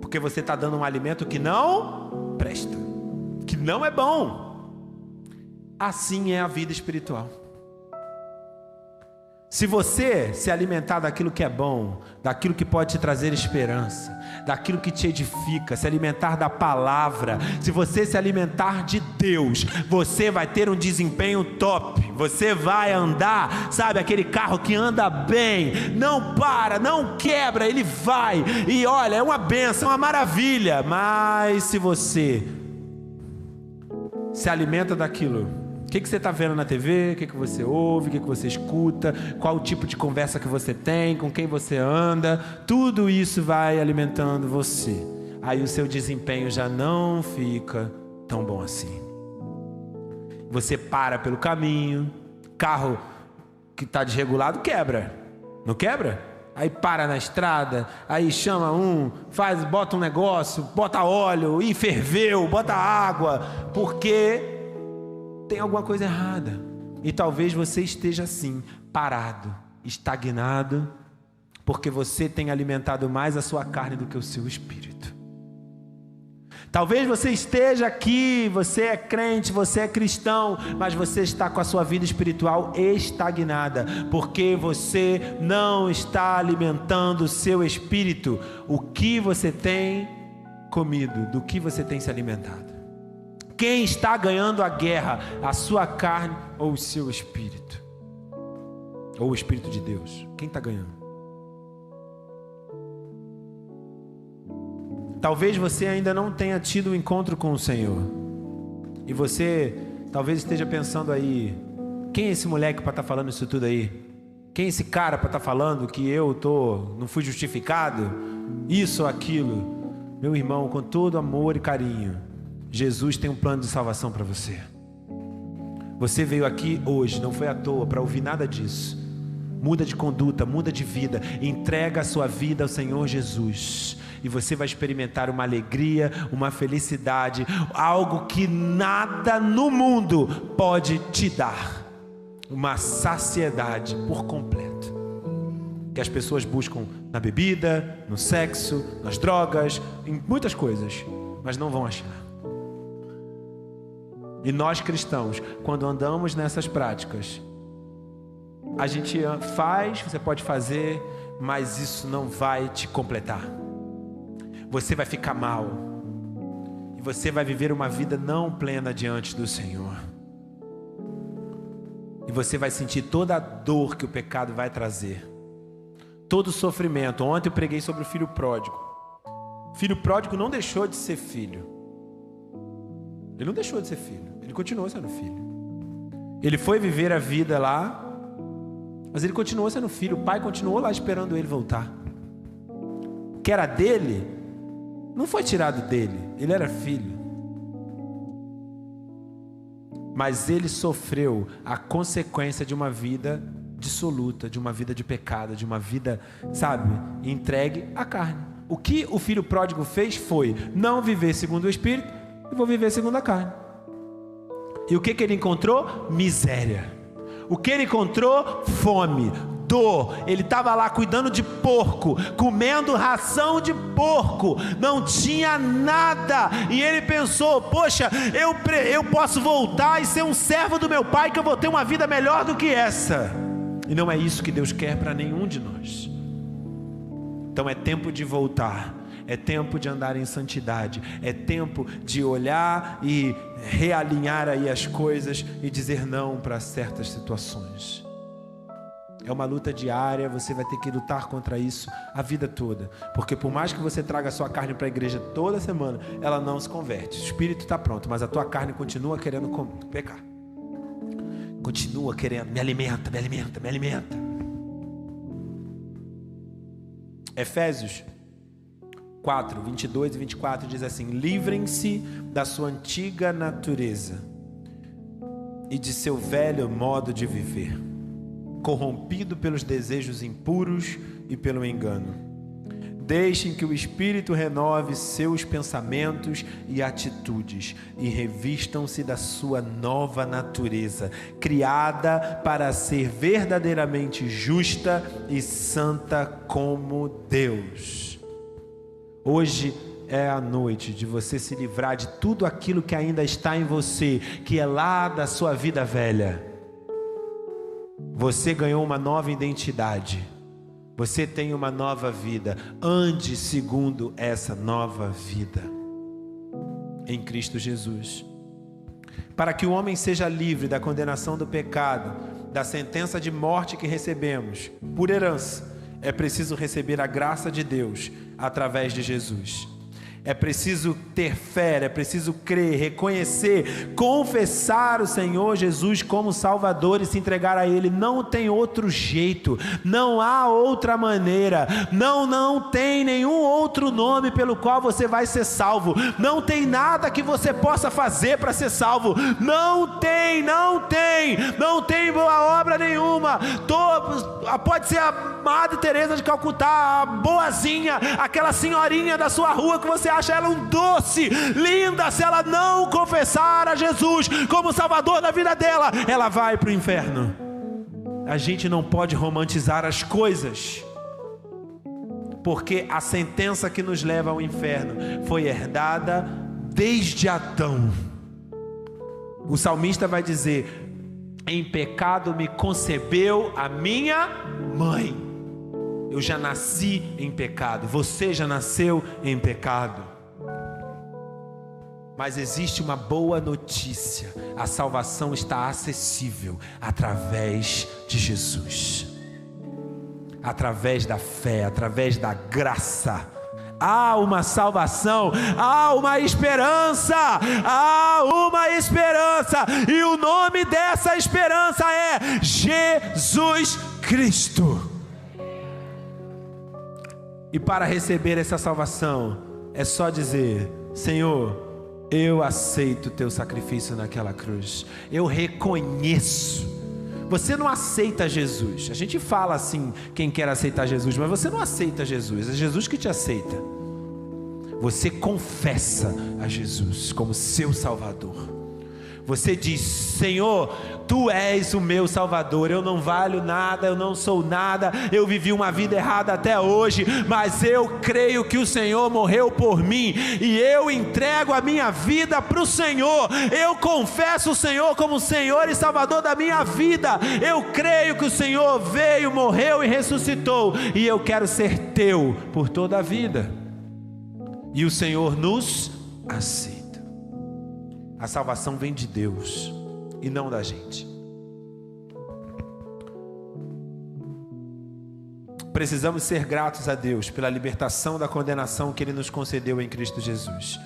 Speaker 1: porque você tá dando um alimento que não presta, que não é bom. Assim é a vida espiritual. Se você se alimentar daquilo que é bom, daquilo que pode te trazer esperança, daquilo que te edifica, se alimentar da palavra, se você se alimentar de Deus, você vai ter um desempenho top, você vai andar, sabe, aquele carro que anda bem, não para, não quebra, ele vai, e olha, é uma bênção, é uma maravilha. Mas se você se alimenta daquilo, o que você está vendo na TV, o que você ouve, o que você escuta, qual o tipo de conversa que você tem, com quem você anda, tudo isso vai alimentando você. Aí o seu desempenho já não fica tão bom assim. Você para pelo caminho, carro que está desregulado quebra, não quebra? Aí para na estrada, aí chama bota um negócio, bota óleo, e ferveu, bota água, porque tem alguma coisa errada. E talvez você esteja assim, parado, estagnado, porque você tem alimentado mais a sua carne do que o seu espírito. Talvez você esteja aqui, você é crente, você é cristão, mas você está com a sua vida espiritual estagnada, porque você não está alimentando o seu espírito. O que você tem comido, do que você tem se alimentado? Quem está ganhando a guerra? A sua carne ou o seu espírito? Ou o Espírito de Deus? Quem está ganhando? Talvez você ainda não tenha tido um encontro com o Senhor. E você talvez esteja pensando aí: quem é esse moleque para estar falando isso tudo aí? Quem é esse cara para estar falando que não fui justificado? Isso ou aquilo? Meu irmão, com todo amor e carinho, Jesus tem um plano de salvação para você. Você veio aqui hoje, não foi à toa, para ouvir nada disso. Muda de conduta, muda de vida, entrega a sua vida ao Senhor Jesus, e você vai experimentar uma alegria, uma felicidade, algo que nada no mundo pode te dar, uma saciedade por completo, que as pessoas buscam na bebida, no sexo, nas drogas, em muitas coisas, mas não vão achar. E nós cristãos, quando andamos nessas práticas, a gente faz, você pode fazer, mas isso não vai te completar. Você vai ficar mal, e você vai viver uma vida não plena diante do Senhor, e você vai sentir toda a dor que o pecado vai trazer, todo o sofrimento. Ontem eu preguei sobre o filho pródigo. O filho pródigo não deixou de ser filho. Ele não deixou de ser filho, ele continuou sendo filho. Ele foi viver a vida lá, mas ele continuou sendo filho. O pai continuou lá esperando ele voltar. O que era dele não foi tirado dele, ele era filho. Mas ele sofreu a consequência de uma vida dissoluta, de uma vida de pecado, de uma vida, sabe, entregue à carne. O que o filho pródigo fez foi não viver segundo o Espírito, e vou viver segundo a carne. E o que ele encontrou? Miséria. O que ele encontrou? Fome, dor. Ele estava lá cuidando de porco, comendo ração de porco, não tinha nada. E ele pensou: poxa, eu posso voltar e ser um servo do meu pai, que eu vou ter uma vida melhor do que essa. E não é isso que Deus quer para nenhum de nós. Então é tempo de voltar, é tempo de andar em santidade, é tempo de olhar e realinhar aí as coisas e dizer não para certas situações. É uma luta diária, você vai ter que lutar contra isso a vida toda, porque por mais que você traga a sua carne para a igreja toda semana, ela não se converte. O espírito está pronto, mas a tua carne continua querendo pecar, continua querendo, me alimenta. Efésios 4, 22 e 24 diz assim: livrem-se da sua antiga natureza e de seu velho modo de viver, corrompido pelos desejos impuros e pelo engano. Deixem que o Espírito renove seus pensamentos e atitudes, e revistam-se da sua nova natureza, criada para ser verdadeiramente justa e santa como Deus. Hoje é a noite de você se livrar de tudo aquilo que ainda está em você, que é lá da sua vida velha. Você ganhou uma nova identidade, você tem uma nova vida. Ande segundo essa nova vida em Cristo Jesus. Para que o homem seja livre da condenação do pecado, da sentença de morte que recebemos por herança, é preciso receber a graça de Deus através de Jesus. É preciso ter fé, é preciso crer, reconhecer, confessar o Senhor Jesus como Salvador e se entregar a Ele. Não tem outro jeito, não há outra maneira, não tem nenhum outro nome pelo qual você vai ser salvo. Não tem nada que você possa fazer para ser salvo. Não tem boa obra nenhuma. Pode ser a Madre Teresa de Calcutá, a boazinha, aquela senhorinha da sua rua que você acha ela um doce, linda. Se ela não confessar a Jesus como Salvador da vida dela, ela vai para o inferno. A gente não pode romantizar as coisas, porque a sentença que nos leva ao inferno foi herdada desde Adão. O salmista vai dizer: em pecado me concebeu a minha mãe. Eu já nasci em pecado, você já nasceu em pecado. Mas existe uma boa notícia: a salvação está acessível através de Jesus, através da fé, através da graça. Há uma salvação, há uma esperança, e o nome dessa esperança é Jesus Cristo. E para receber essa salvação, é só dizer: Senhor, Eu aceito o teu sacrifício naquela cruz. Eu reconheço. Você não aceita Jesus. A gente fala assim, quem quer aceitar Jesus, mas você não aceita Jesus. É Jesus que te aceita. Você confessa a Jesus como seu Salvador. Você diz: Senhor, Tu és o meu Salvador. Eu não valho nada, eu não sou nada, eu vivi uma vida errada até hoje, mas eu creio que o Senhor morreu por mim, e eu entrego a minha vida para o Senhor. Eu confesso o Senhor como Senhor e Salvador da minha vida. Eu creio que o Senhor veio, morreu e ressuscitou, e eu quero ser Teu por toda a vida. E o Senhor nos aceita. A salvação vem de Deus e não da gente. Precisamos ser gratos a Deus pela libertação da condenação que Ele nos concedeu em Cristo Jesus.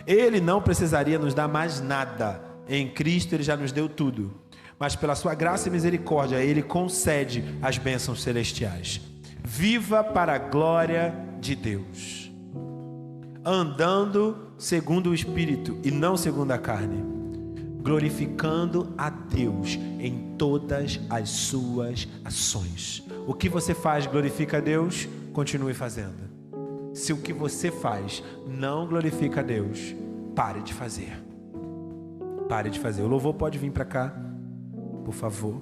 Speaker 1: Ele não precisaria nos dar mais nada. Em Cristo Ele já nos deu tudo. Mas pela sua graça e misericórdia, Ele concede as bênçãos celestiais. Viva para a glória de Deus, andando segundo o Espírito e não segundo a carne, glorificando a Deus em todas as suas ações. O que você faz glorifica a Deus? Continue fazendo. Se o que você faz não glorifica a Deus, pare de fazer. Pare de fazer. O louvor pode vir para cá, por favor.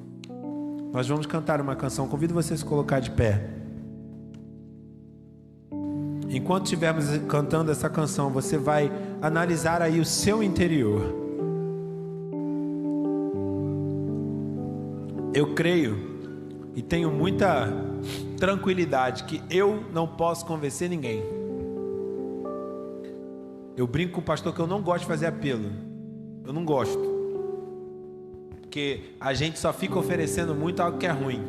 Speaker 1: Nós vamos cantar uma canção. Convido você a se colocar de pé. Enquanto estivermos cantando essa canção, você vai analisar aí o seu interior. Eu creio e tenho muita tranquilidade que eu não posso convencer ninguém. Eu brinco com o pastor que eu não gosto de fazer apelo. Eu não gosto. Porque a gente só fica oferecendo muito algo que é ruim.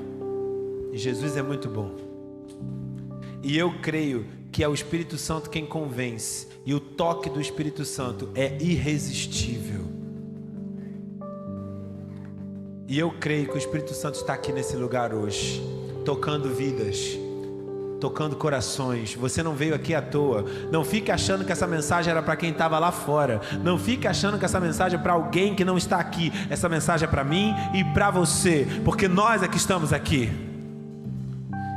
Speaker 1: E Jesus é muito bom. E eu creio que é o Espírito Santo quem convence, e o toque do Espírito Santo é irresistível. E eu creio que o Espírito Santo está aqui nesse lugar hoje, tocando vidas, tocando corações. Você não veio aqui à toa. Não fique achando que essa mensagem era para quem estava lá fora. Não fique achando que essa mensagem é para alguém que não está aqui. Essa mensagem é para mim e para você, porque nós é que estamos aqui.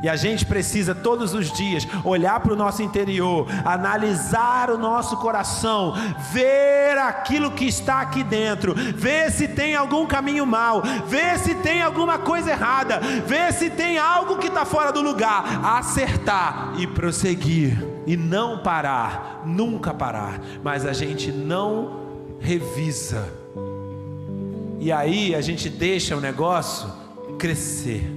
Speaker 1: E a gente precisa todos os dias olhar para o nosso interior, analisar o nosso coração, ver aquilo que está aqui dentro, ver se tem algum caminho mau, ver se tem alguma coisa errada, ver se tem algo que está fora do lugar, acertar e prosseguir, e não parar, nunca parar. Mas a gente não revisa, e aí a gente deixa o negócio crescer.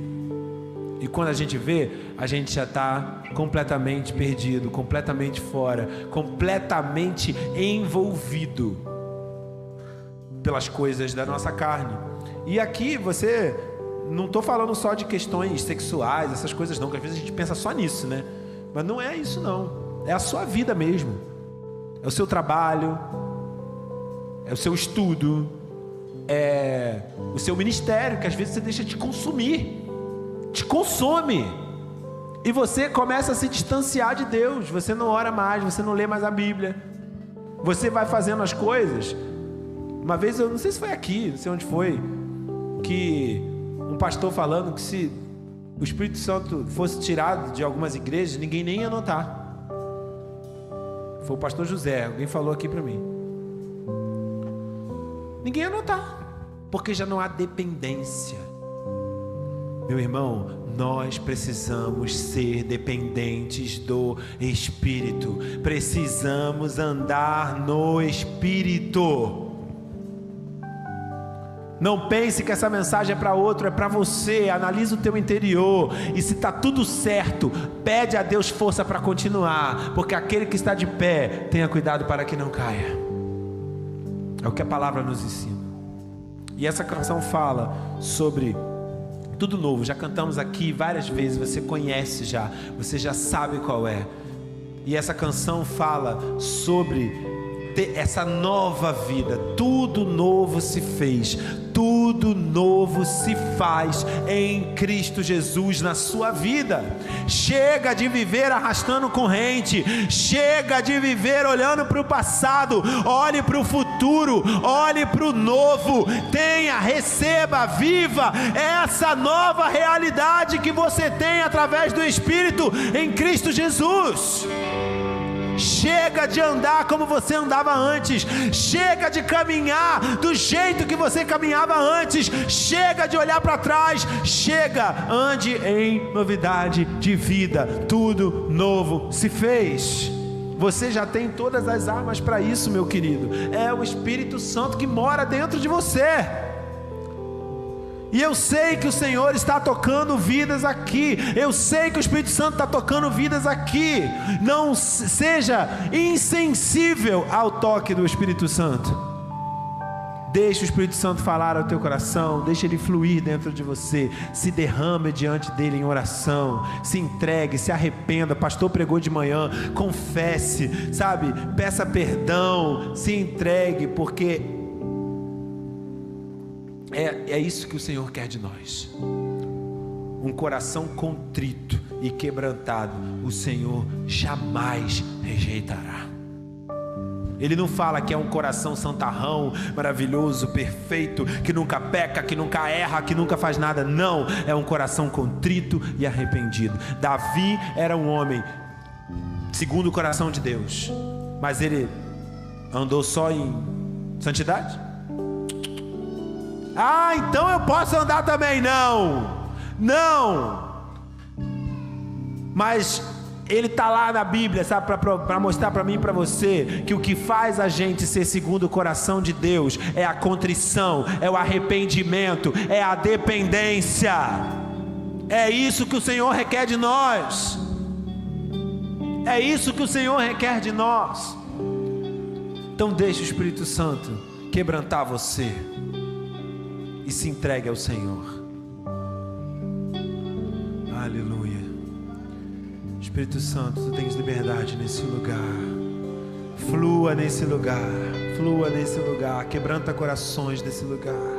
Speaker 1: E quando a gente vê, a gente já está completamente perdido, completamente fora, completamente envolvido pelas coisas da nossa carne. E aqui você, não estou falando só de questões sexuais, essas coisas não, que às vezes a gente pensa só nisso, né? Mas não é isso não, é a sua vida mesmo, é o seu trabalho, é o seu estudo, é o seu ministério, que às vezes você deixa de consumir. Te consome, e você começa a se distanciar de Deus. Você não ora mais, você não lê mais a Bíblia, você vai fazendo as coisas. Uma vez, eu não sei se foi aqui, não sei onde foi, que um pastor falando que se o Espírito Santo fosse tirado de algumas igrejas, ninguém nem ia notar. Foi o pastor José, alguém falou aqui para mim. Ninguém ia notar, porque já não há dependência. Meu irmão, nós precisamos ser dependentes do Espírito. Precisamos andar no Espírito. Não pense que essa mensagem é para outro, é para você. Analisa o teu interior, e se está tudo certo, pede a Deus força para continuar, porque aquele que está de pé, tenha cuidado para que não caia. É o que a palavra nos ensina. E essa canção fala sobre tudo novo. Já cantamos aqui várias vezes, você conhece já, você já sabe qual é. E essa canção fala sobre essa nova vida. Tudo novo se fez, tudo tudo novo se faz em Cristo Jesus na sua vida. Chega de viver arrastando corrente, chega de viver olhando para o passado, olhe para o futuro, olhe para o novo, receba, viva essa nova realidade que você tem através do Espírito em Cristo Jesus. Chega de andar como você andava antes, chega de caminhar do jeito que você caminhava antes, chega de olhar para trás, chega, ande em novidade de vida, tudo novo se fez. Você já tem todas as armas para isso, meu querido. É o Espírito Santo que mora dentro de você. E eu sei que o Senhor está tocando vidas aqui. Eu sei que o Espírito Santo está tocando vidas aqui. Não seja insensível ao toque do Espírito Santo. Deixe o Espírito Santo falar ao teu coração. Deixe ele fluir dentro de você. Se derrame diante dele em oração. Se entregue, se arrependa. Pastor pregou de manhã. Confesse, sabe? Peça perdão. Se entregue, porque é isso que o Senhor quer de nós. Um coração contrito e quebrantado o Senhor jamais rejeitará. Ele não fala que é um coração santarrão, maravilhoso, perfeito, que nunca peca, que nunca erra, que nunca faz nada. Não, é um coração contrito e arrependido. Davi era um homem segundo o coração de Deus, mas ele andou só em santidade? Ah, então eu posso andar também? Não. Mas ele está lá na Bíblia, sabe, para mostrar para mim e para você que o que faz a gente ser segundo o coração de Deus é a contrição, é o arrependimento, é a dependência. É isso que o Senhor requer de nós. É isso que o Senhor requer de nós. Então deixe o Espírito Santo quebrantar você e se entregue ao Senhor. Aleluia. Espírito Santo, tu tens liberdade nesse lugar. Flua nesse lugar. Flua nesse lugar. Quebranta corações desse lugar.